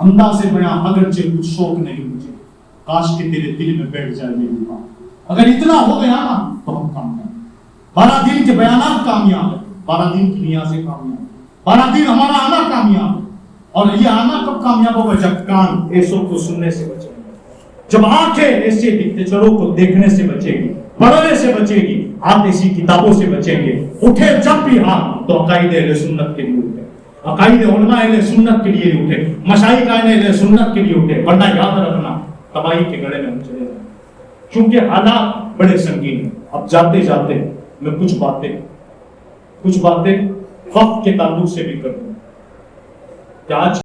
انداز بیان اگرچہ کچھ شوق نہیں مجھے، کاش کہ تیرے دل میں بیٹھ جائے میری بات۔ اگر اتنا ہو گیا نا تو ہم کامیاب۔ 12 دن کے بیانات کامیاب ہے، 12 دن کی نیازیں کامیاب ہے، 12 دن ہمارا آنا کامیاب ہے۔ اور یہ آنا کب کامیاب ہوگا؟ جب کان ایسوں کو سننے سے بچے گی، جب آنکھیں ایسے ڈکٹیچروں کو دیکھنے سے بچے گی، پڑھنے سے بچے گی، ہاتھ ایسی کتابوں سے بچیں گے۔ اٹھے جب بھی ہاتھ تو عقائد اہل سنت کے لیے اٹھے، عقائد علماء اہل سنت کے لیے اٹھے، مشائخ اہل سنت کے لیے اٹھے، ورنہ یاد رکھنا تباہی کے گڑھے میں ہم چلے جائیں، کیونکہ حالات بڑے سنگین ہیں۔ اب جاتے جاتے میں کچھ باتیں وقت کے تعلق سے بھی کروں کہ آج